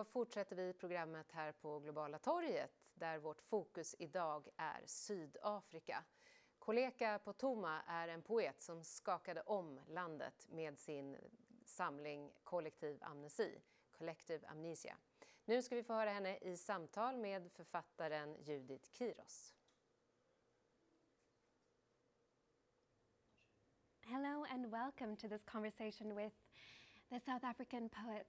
så fortsätter vi programmet här på Globala torget där vårt fokus idag är Sydafrika. Koleka Putuma är en poet som skakade om landet med sin samling Kollektiv Amnesi, Kollektiv Amnesia. Nu ska vi få höra henne i samtal med författaren Judith Kiros. Hello and welcome to this conversation with the South African poet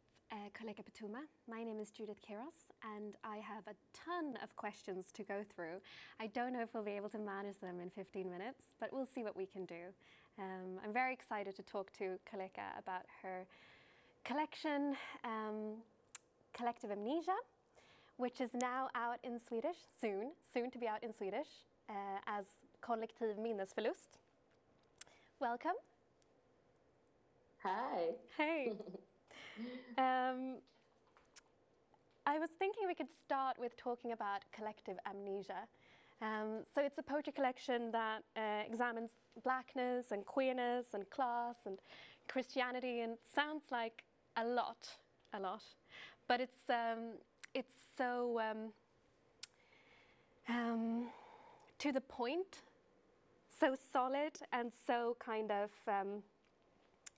Koleka Putuma. My name is Judith Kiros and I have a ton of questions to go through. I don't know if we'll be able to manage them in 15 minutes, but we'll see what we can do. I'm very excited to talk to Koleka about her collection, Kollektiv Amnesia, which is now out in Swedish, soon to be out in Swedish, as Kollektiv Minnesförlust. Welcome. Hi. Hey. I was thinking we could start with talking about Kollektiv Amnesia. So it's a poetry collection that examines blackness and queerness and class and Christianity, and it sounds like a lot. But it's so to the point, so solid and so kind of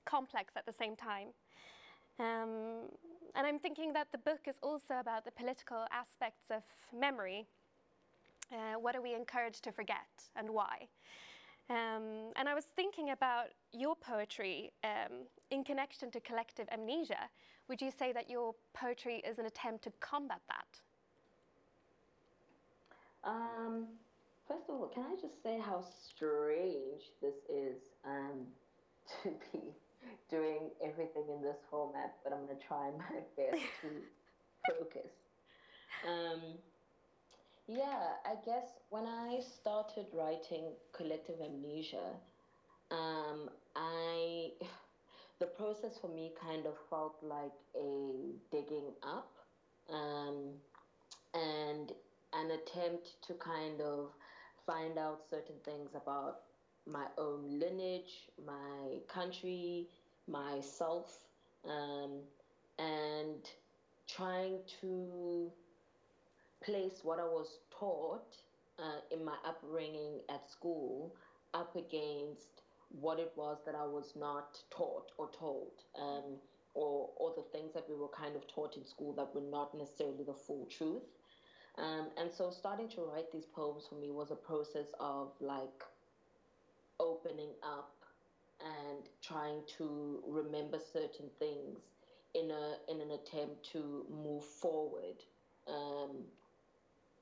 complex at the same time. And I'm thinking that the book is also about the political aspects of memory. What are we encouraged to forget and why? And I was thinking about your poetry in connection to Kollektiv Amnesia. Would you say that your poetry is an attempt to combat that? First of all, can I just say how strange this is to be doing everything in this format, but I'm going to try my best to focus. Yeah, I guess when I started writing Kollektiv Amnesia, the process for me kind of felt like a digging up and an attempt to kind of find out certain things about my own lineage, my country, myself, and trying to place what I was taught in my upbringing at school up against what it was that I was not taught or told, or the things that we were kind of taught in school that were not necessarily the full truth. And so starting to write these poems for me was a process of like opening up and trying to remember certain things in an attempt to move forward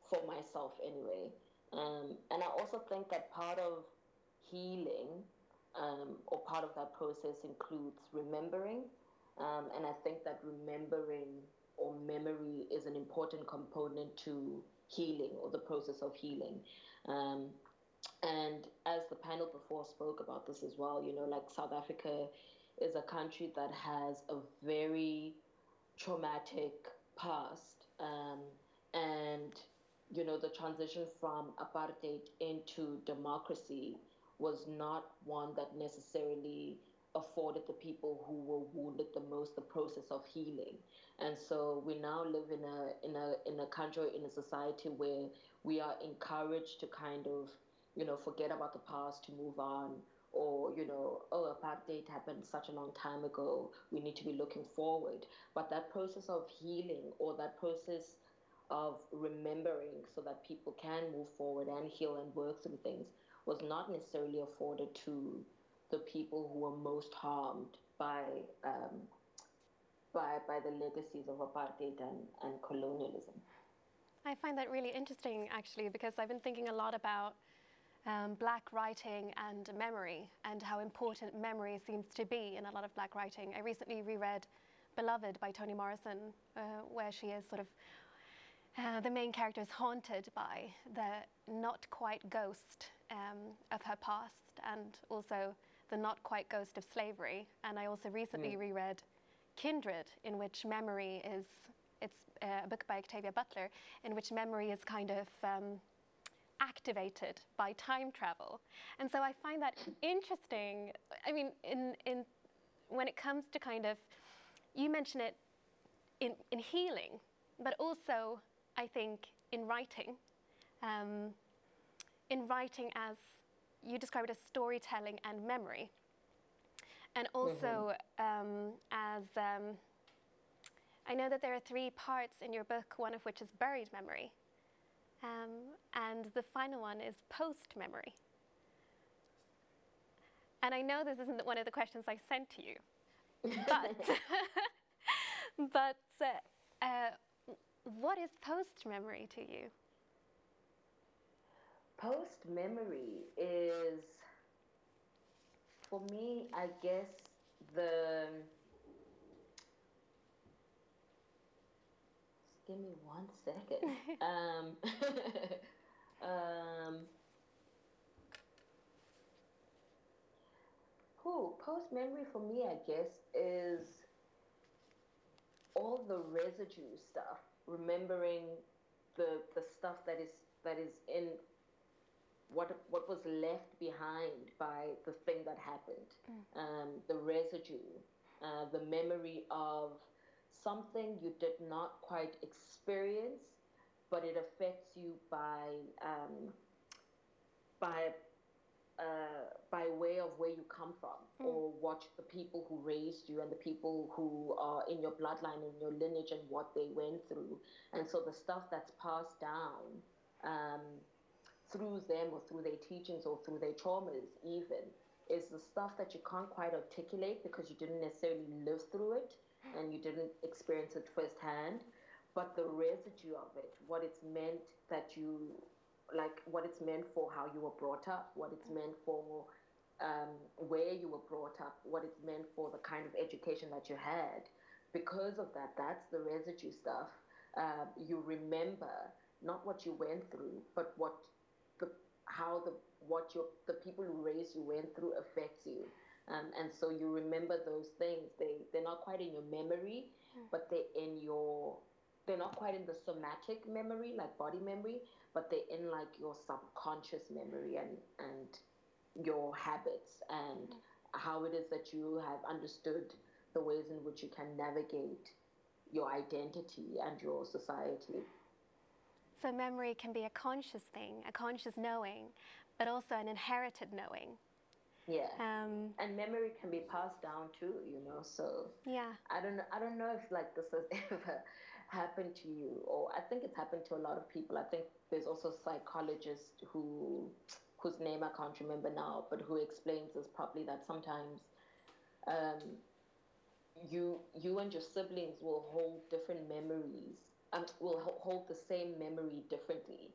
for myself anyway. And I also think that part of healing or part of that process includes remembering. And I think that remembering or memory is an important component to healing or the process of healing. And as the panel before spoke about this as well, you know, like South Africa is a country that has a very traumatic past. And, you know, the transition from apartheid into democracy was not one that necessarily afforded the people who were wounded the most the process of healing. And so we now live in a country, in a society where we are encouraged to kind of, you know, forget about the past, to move on, or, you know, oh, apartheid happened such a long time ago, we need to be looking forward. But that process of healing or that process of remembering so that people can move forward and heal and work through things was not necessarily afforded to the people who were most harmed by the legacies of apartheid and colonialism. I find that really interesting, actually, because I've been thinking a lot about Black writing and memory, and how important memory seems to be in a lot of Black writing. I recently reread Beloved by Toni Morrison, where she is sort of the main character is haunted by the not quite ghost of her past, and also the not quite ghost of slavery. And I also recently reread Kindred, in which memory is, it's a book by Octavia Butler, in which memory is kind of activated by time travel. And so I find that interesting. I mean, in when it comes to kind of, you mention it in healing, but also, I think, in writing. In writing, as you describe it, as storytelling and memory. And also, I know that there are 3 parts in your book, one of which is buried memory. And the final one is post-memory. And I know this isn't one of the questions I sent to you, but what is post-memory to you? Post-memory is, for me, I guess, just give me 1 second. Post-memory for me, I guess, is all the residue stuff, remembering the stuff that is in what was left behind by the thing that happened, the residue, the memory of something you did not quite experience, but it affects you by way of where you come from, or what the people who raised you and the people who are in your bloodline and your lineage and what they went through. And so the stuff that's passed down through them or through their teachings or through their traumas even is the stuff that you can't quite articulate because you didn't necessarily live through it and you didn't experience it firsthand, but the residue of it, what it's meant that you, like what it's meant for how you were brought up, what it's meant for where you were brought up, what it's meant for the kind of education that you had. Because of that, that's the residue stuff. You remember not what you went through, but what the people who raised you went through affects you. And so you remember those things. They're not quite in your memory, but they're not quite in the somatic memory, like body memory, but they're in like your subconscious memory and your habits and how it is that you have understood the ways in which you can navigate your identity and your society. So memory can be a conscious thing, a conscious knowing, but also an inherited knowing. Yeah. And memory can be passed down too, so yeah. I don't know if like this has ever happened to you, or I think it's happened to a lot of people. I think there's also a psychologist whose name I can't remember now, but who explains this properly, that sometimes you and your siblings will hold different memories, will hold the same memory differently.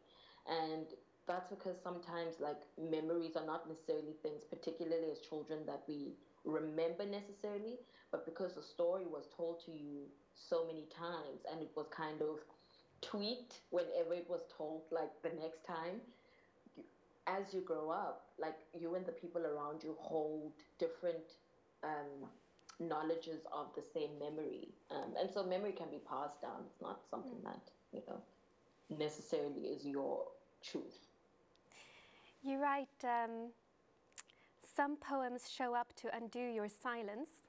And that's because sometimes like memories are not necessarily things, particularly as children, that we remember necessarily, but because the story was told to you so many times and it was kind of tweaked whenever it was told like the next time, as you grow up, like you and the people around you hold different knowledges of the same memory, and so memory can be passed down. It's not something that necessarily is your truth. You write, some poems show up to undo your silence.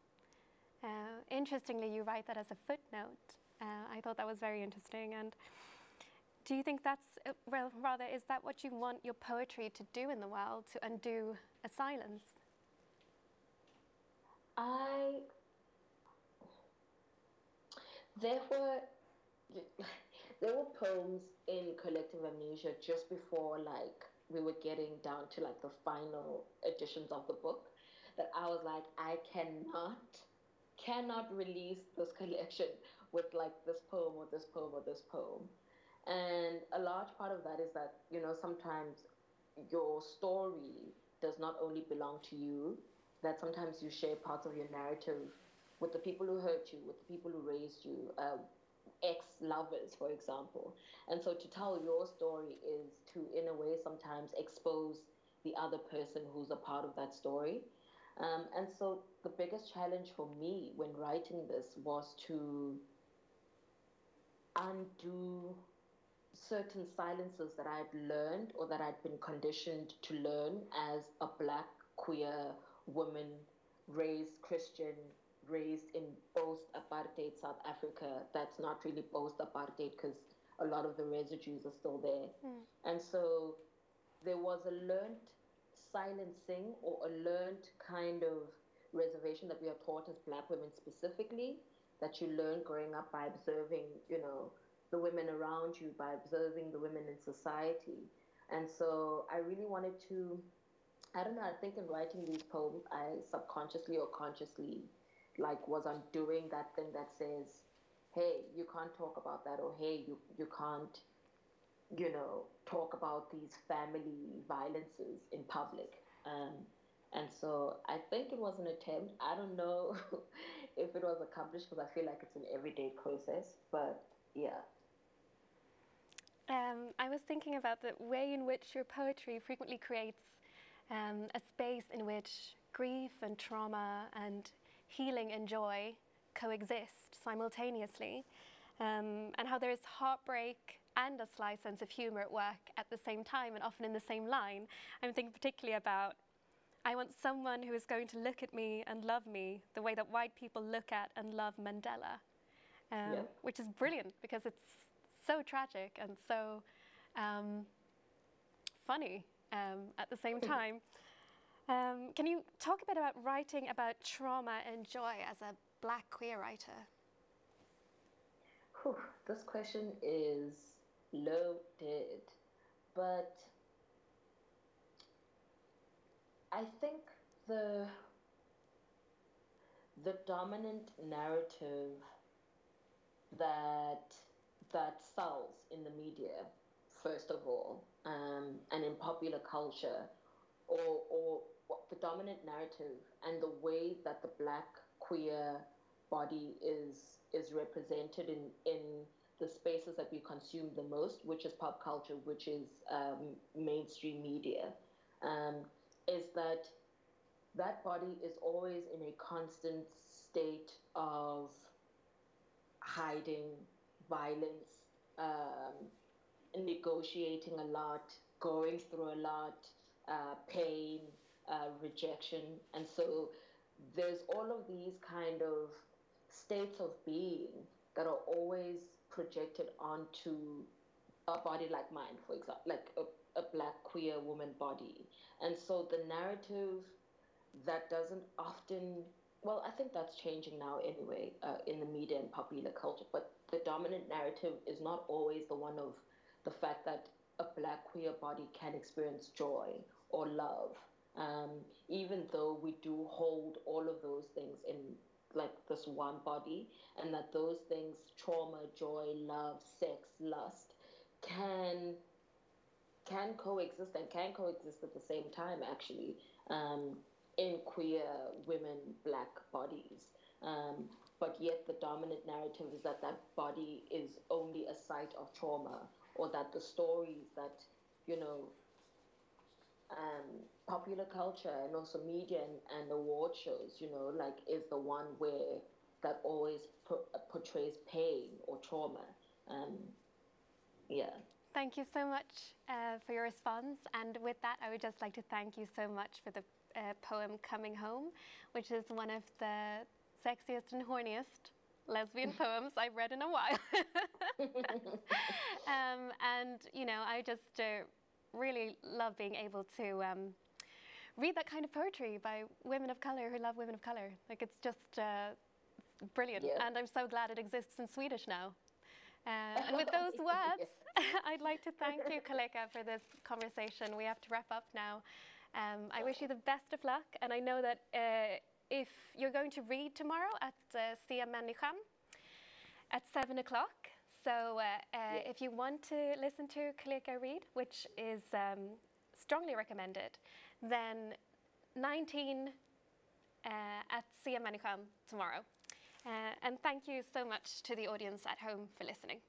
Interestingly, you write that as a footnote. I thought that was very interesting. And do you think that's, rather, is that what you want your poetry to do in the world, to undo a silence? There were poems in Kollektiv Amnesia just before like we were getting down to like the final editions of the book that I was like, I cannot release this collection with like this poem or this poem or this poem. And a large part of that is that, sometimes your story does not only belong to you, that sometimes you share parts of your narrative with the people who hurt you, with the people who raised you, ex-lovers, for example. And so to tell your story is to, in a way, sometimes expose the other person who's a part of that story. And so the biggest challenge for me when writing this was to undo certain silences that I'd learned or that I'd been conditioned to learn as a Black, queer woman, raised Christian raised in post-apartheid South Africa that's not really post-apartheid because a lot of the residues are still there. And so there was a learned silencing or a learned kind of reservation that we are taught as Black women specifically, that you learn growing up by observing, the women around you, by observing the women in society. And so I really wanted to, I don't know, I think in writing these poems, I subconsciously or consciously was undoing that thing that says, hey, you can't talk about that, or hey, you can't, talk about these family violences in public. And so I think it was an attempt. I don't know if it was accomplished because I feel like it's an everyday process, but yeah. I was thinking about the way in which your poetry frequently creates a space in which grief and trauma and healing and joy coexist simultaneously, and how there is heartbreak and a sly sense of humor at work at the same time and often in the same line. I'm thinking particularly about, I want someone who is going to look at me and love me the way that white people look at and love Mandela, which is brilliant because it's so tragic and so funny at the same time. Can you talk a bit about writing about trauma and joy as a Black queer writer? This question is loaded, but I think the dominant narrative that sells in the media, first of all, and in popular culture, or the dominant narrative and the way that the Black queer body is represented in the spaces that we consume the most, which is pop culture, which is mainstream media, is that body is always in a constant state of hiding, violence, negotiating a lot, going through a lot, pain, rejection. And so there's all of these kind of states of being that are always projected onto a body like mine, for example, like a Black queer woman body. And so the narrative that doesn't often, well, I think that's changing now anyway, in the media and popular culture, but the dominant narrative is not always the one of the fact that a Black queer body can experience joy or love, even though we do hold all of those things in like this one body, and that those things, trauma, joy, love, sex, lust, can coexist and can coexist at the same time, actually, in queer women, Black bodies. But yet the dominant narrative is that body is only a site of trauma, or that the stories that, popular culture and also media and award shows, is the one where that always portrays pain or trauma. Yeah. Thank you so much for your response. And with that, I would just like to thank you so much for the poem Coming Home, which is one of the sexiest and horniest lesbian poems I've read in a while. And, I just really love being able to read that kind of poetry by women of color who love women of color. Like, it's just brilliant. Yeah. And I'm so glad it exists in Swedish now. And with those words, I'd like to thank you, Koleka, for this conversation. We have to wrap up now. I wish you the best of luck. And I know that if you're going to read tomorrow at sina at 7 o'clock. So if you want to listen to Koleka read, which is strongly recommended, then 19 at sina tomorrow. And thank you so much to the audience at home for listening.